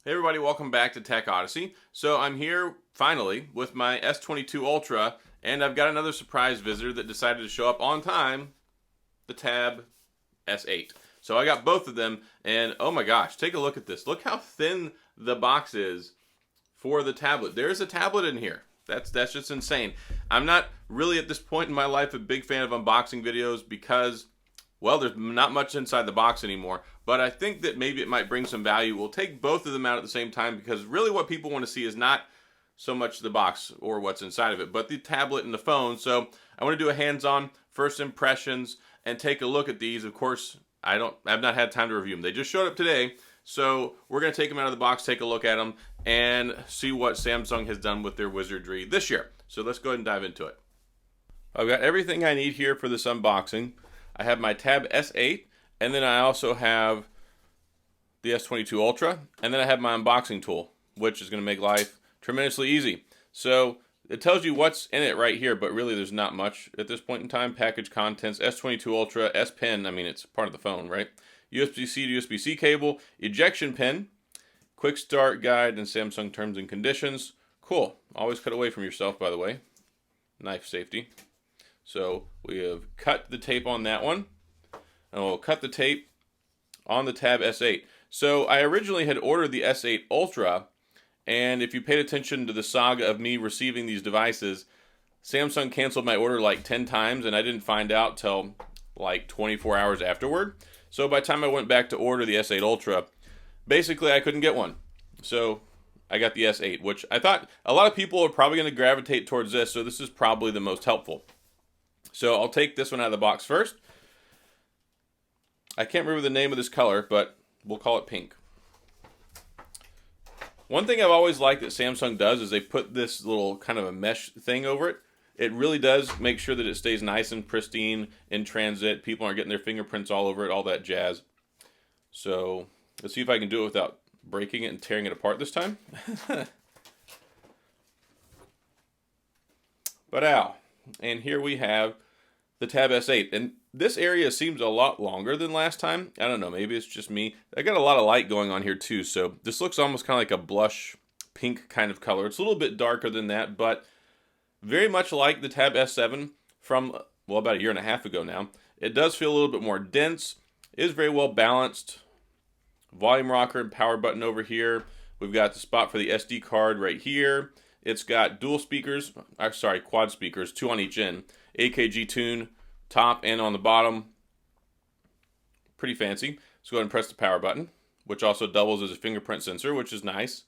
Hey everybody, welcome back to Tech Odyssey. So I'm here finally with my S22 Ultra, and I've got another surprise visitor that decided to show up on time, the Tab S8. So I got both of them, and oh my gosh, take a look at this. Look how thin the box is for the tablet. There's a tablet in here. That's just insane. I'm not really at this point in my life a big fan of unboxing videos because, well, there's not much inside the box anymore, but I think that maybe it might bring some value. We'll take both of them out at the same time because really what people want to see is not so much the box or what's inside of it, but the tablet and the phone. So I want to do a hands-on first impressions and take a look at these. Of course, I've not had time to review them. They just showed up today, so we're going to take them out of the box, take a look at them, and see what Samsung has done with their wizardry this year. So let's go ahead and dive into it. I've got everything I need here for this unboxing. I have my Tab S8, and then I also have the S22 Ultra, and then I have my unboxing tool, which is going to make life tremendously easy. So it tells you what's in it right here, but really there's not much at this point in time. Package contents, S22 Ultra, S Pen, I mean it's part of the phone, right? USB-C to USB-C cable, ejection pin, quick start guide, and Samsung terms and conditions. Cool. Always cut away from yourself, by the way. Knife safety. So we have cut the tape on that one, and we'll cut the tape on the Tab S8. So I originally had ordered the S8 Ultra, and if you paid attention to the saga of me receiving these devices, Samsung canceled my order like 10 times, and I didn't find out till like 24 hours afterward. So by the time I went back to order the S8 Ultra, basically I couldn't get one. So I got the S8, which I thought a lot of people are probably going to gravitate towards this, so this is probably the most helpful. So I'll take this one out of the box first. I can't remember the name of this color, but we'll call it pink. One thing I've always liked that Samsung does is they put this little kind of a mesh thing over it. It really does make sure that it stays nice and pristine in transit. People aren't getting their fingerprints all over it, all that jazz. So let's see if I can do it without breaking it and tearing it apart this time. But ow. And here we have the Tab S8. And this area seems a lot longer than last time. I don't know, maybe it's just me. I got a lot of light going on here too, so this looks almost kind of like a blush pink kind of color. It's a little bit darker than that, but very much like the Tab S7 from, well, about a year and a half ago now. It does feel a little bit more dense. It is very well balanced. Volume rocker and power button over here. We've got the spot for the SD card right here. It's got dual speakers, quad speakers, 2 on each end. AKG tune, top and on the bottom. Pretty fancy. Let's go ahead and press the power button, which also doubles as a fingerprint sensor, which is nice.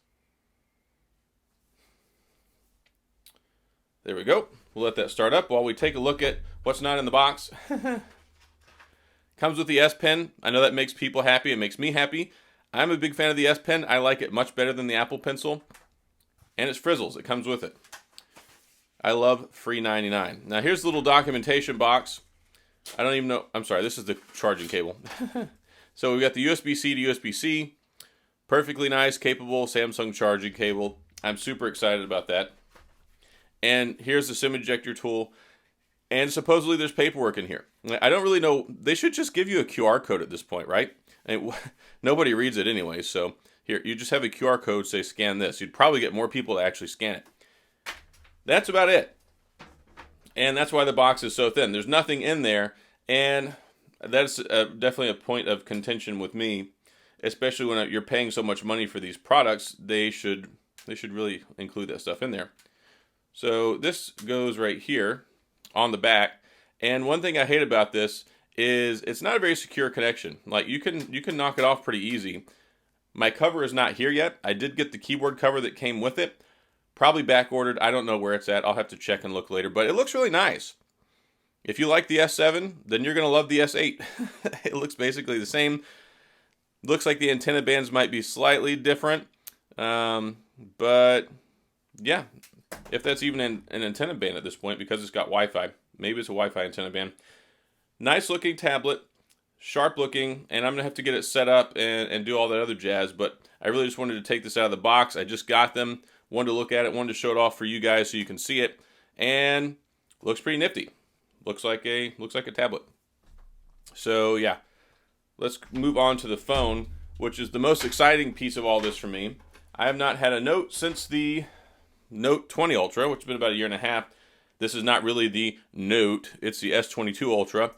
There we go. We'll let that start up while we take a look at what's not in the box. Comes with the S Pen. I know that makes people happy. It makes me happy. I'm a big fan of the S Pen. I like it much better than the Apple Pencil. And it's frizzles. It comes with it. I love free 99. Now here's the little documentation box. I don't even know. I'm sorry. This is the charging cable. So we've got the USB-C to USB-C. Perfectly nice, capable Samsung charging cable. I'm super excited about that. And here's the SIM ejector tool. And supposedly there's paperwork in here. I don't really know. They should just give you a QR code at this point, right? Nobody reads it anyway. So here, you just have a QR code, say scan this. You'd probably get more people to actually scan it. That's about it. And that's why the box is so thin. There's nothing in there. And that's definitely a point of contention with me, especially when you're paying so much money for these products. They should really include that stuff in there. So this goes right here on the back. And one thing I hate about this is it's not a very secure connection. Like you can knock it off pretty easy. My cover is not here yet. I did get the keyboard cover that came with it. Probably back ordered. I don't know where it's at. I'll have to check and look later, but it looks really nice. If you like the S7, then you're going to love the S8. It looks basically the same. Looks like the antenna bands might be slightly different. But yeah, if that's even an antenna band at this point, because it's got Wi-Fi. Maybe it's a Wi-Fi antenna band. Nice looking tablet, sharp looking, and I'm going to have to get it set up and do all that other jazz, but I really just wanted to take this out of the box. I just got them. Wanted to look at it, wanted to show it off for you guys so you can see it, and looks pretty nifty. Looks like a tablet. So yeah, let's move on to the phone, which is the most exciting piece of all this for me. I have not had a Note since the Note 20 Ultra, which has been about a year and a half. This is not really the Note, it's the S22 Ultra.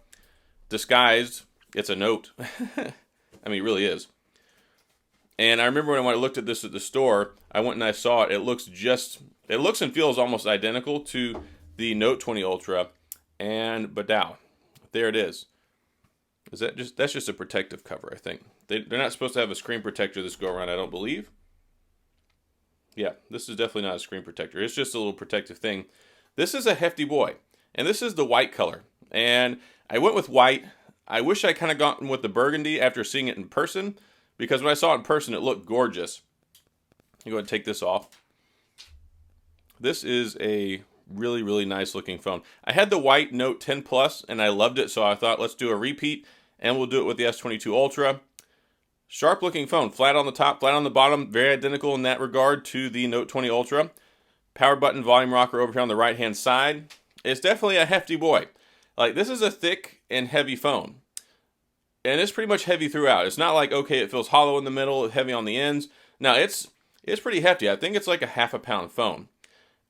Disguised, it's a Note. I mean, it really is. And I remember when I looked at this at the store, I went and I saw it. It looks and feels almost identical to the Note 20 Ultra. And badow, there it is. That's just a protective cover, I think. They're not supposed to have a screen protector this go around, I don't believe. Yeah, this is definitely not a screen protector. It's just a little protective thing. This is a hefty boy. And this is the white color. And I went with white. I wish I kind of gotten with the burgundy after seeing it in person, because when I saw it in person, it looked gorgeous. I'll go ahead and take this off. This is a really, really nice looking phone. I had the white Note 10 Plus and I loved it, so I thought let's do a repeat and we'll do it with the S22 Ultra. Sharp looking phone, flat on the top, flat on the bottom, very identical in that regard to the Note 20 Ultra. Power button, volume rocker over here on the right hand side. It's definitely a hefty boy. Like, this is a thick and heavy phone. And it's pretty much heavy throughout. It's not like, okay, it feels hollow in the middle, heavy on the ends. No, it's pretty hefty. I think it's like a half a pound phone.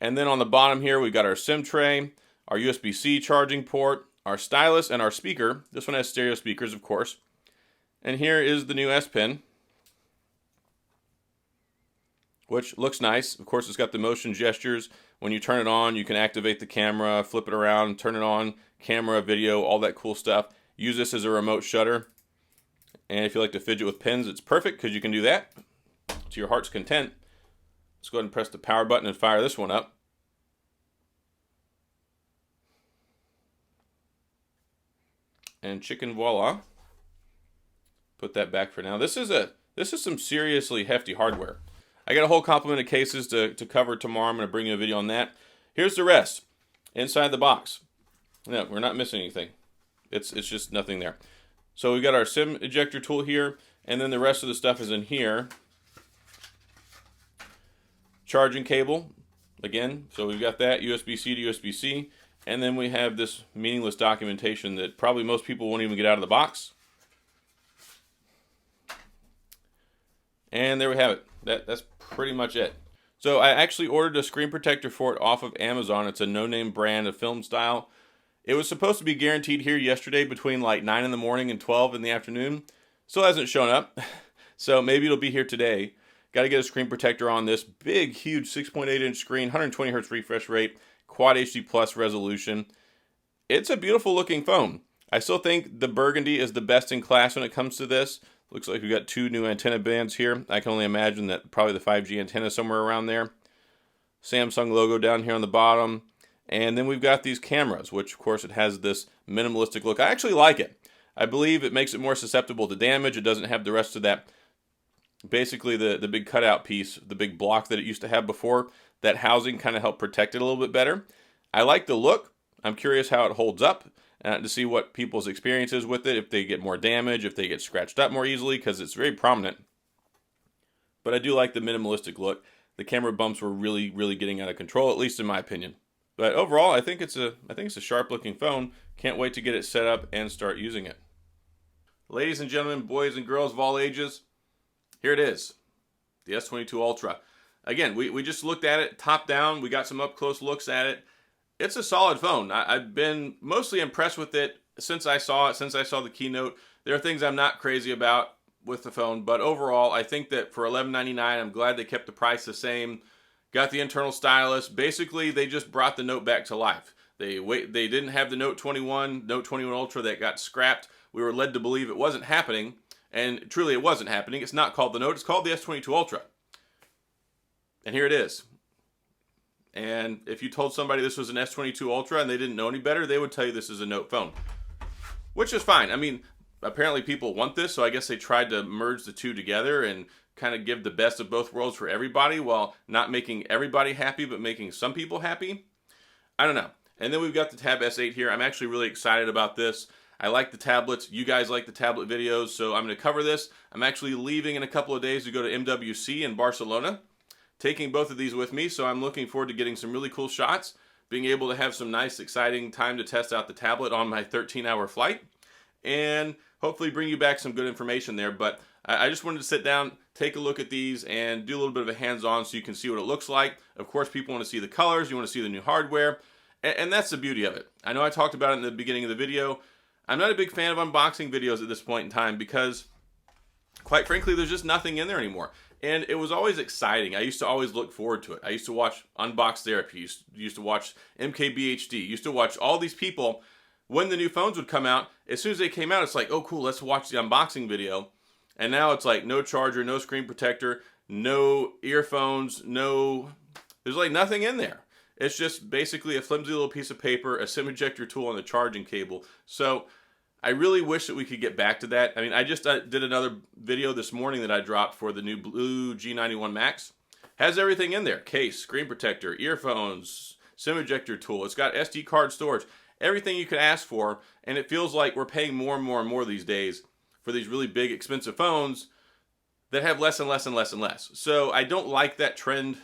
And then on the bottom here, we've got our SIM tray, our USB-C charging port, our stylus, and our speaker. This one has stereo speakers, of course. And here is the new S Pen, which looks nice. Of course, it's got the motion gestures. When you turn it on, you can activate the camera, flip it around, turn it on, camera, video, all that cool stuff. Use this as a remote shutter. And if you like to fidget with pens, it's perfect because you can do that to your heart's content. Let's go ahead and press the power button and fire this one up. And chicken voila. Put that back for now. This is some seriously hefty hardware. I got a whole complement of cases to cover tomorrow. I'm going to bring you a video on that. Here's the rest inside the box. No, we're not missing anything. It's just nothing there. So we've got our SIM ejector tool here, and then the rest of the stuff is in here. Charging cable, again, so we've got that, USB-C to USB-C, and then we have this meaningless documentation that probably most people won't even get out of the box. And there we have it. That's pretty much it. So I actually ordered a screen protector for it off of Amazon. It's a no-name brand of film style. It was supposed to be guaranteed here yesterday between like 9 in the morning and 12 in the afternoon. Still hasn't shown up, so maybe it'll be here today. Got to get a screen protector on this big, huge 6.8-inch screen, 120 Hz refresh rate, Quad HD Plus resolution. It's a beautiful looking phone. I still think the burgundy is the best in class when it comes to this. Looks like we've got 2 new antenna bands here. I can only imagine that probably the 5G antenna somewhere around there. Samsung logo down here on the bottom. And then we've got these cameras, which of course it has this minimalistic look. I actually like it. I believe it makes it more susceptible to damage. It doesn't have the rest of that, basically the big cutout piece, the big block that it used to have before. That housing kind of helped protect it a little bit better. I like the look. I'm curious how it holds up to see what people's experience is with it, if they get more damage, if they get scratched up more easily, because it's very prominent. But I do like the minimalistic look. The camera bumps were really, really getting out of control, at least in my opinion. But overall, I think it's a sharp looking phone. Can't wait to get it set up and start using it. Ladies and gentlemen, boys and girls of all ages, here it is, the S22 Ultra. Again, we just looked at it top down. We got some up close looks at it. It's a solid phone. I've been mostly impressed with it since I saw it, since I saw the keynote. There are things I'm not crazy about with the phone, but overall, I think that for $11.99, I'm glad they kept the price the same. Got the internal stylus. Basically, they just brought the Note back to life. They didn't have the Note 21 Ultra that got scrapped. We were led to believe it wasn't happening, and truly it wasn't happening. It's not called the Note, it's called the S22 Ultra. And here it is. And if you told somebody this was an S22 Ultra and they didn't know any better, they would tell you this is a Note phone. Which is fine. I mean, apparently people want this, so I guess they tried to merge the two together and kind of give the best of both worlds for everybody while not making everybody happy, but making some people happy. I don't know. And then we've got the Tab S8 here. I'm actually really excited about this. I like the tablets. You guys like the tablet videos, so I'm going to cover this. I'm actually leaving in a couple of days to go to MWC in Barcelona, taking both of these with me, so I'm looking forward to getting some really cool shots, being able to have some nice, exciting time to test out the tablet on my 13-hour flight, and hopefully bring you back some good information there. But I just wanted to sit down, take a look at these, and do a little bit of a hands-on so you can see what it looks like. Of course, people want to see the colors, you want to see the new hardware, and that's the beauty of it. I know I talked about it in the beginning of the video. I'm not a big fan of unboxing videos at this point in time because, quite frankly, there's just nothing in there anymore. And it was always exciting. I used to always look forward to it. I used to watch Unbox Therapy, used to watch MKBHD, used to watch all these people. When the new phones would come out, as soon as they came out, it's like, oh cool, let's watch the unboxing video. And now it's like no charger, no screen protector, no earphones, there's like nothing in there. It's just basically a flimsy little piece of paper, a SIM ejector tool, and a charging cable. So I really wish that we could get back to that. I mean, I just did another video this morning that I dropped for the new Blue G91 Max. Has everything in there. Case, screen protector, earphones, SIM ejector tool. It's got SD card storage. Everything you could ask for. And it feels like we're paying more and more and more these days for these really big, expensive phones that have less and less and less and less. So I don't like that trend.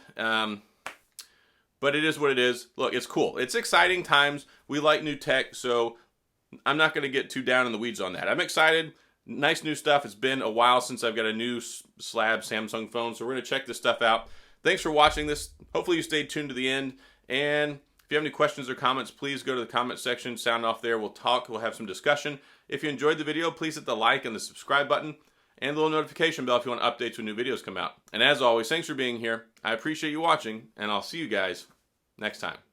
But it is what it is. Look, it's cool. It's exciting times. We like new tech, so I'm not going to get too down in the weeds on that. I'm excited. Nice new stuff. It's been a while since I've got a new slab Samsung phone, so we're going to check this stuff out. Thanks for watching this. Hopefully you stayed tuned to the end. And if you have any questions or comments, please go to the comment section. Sound off there. We'll talk. We'll have some discussion. If you enjoyed the video, please hit the like and the subscribe button and the little notification bell if you want updates when new videos come out. And as always, thanks for being here. I appreciate you watching, and I'll see you guys next time.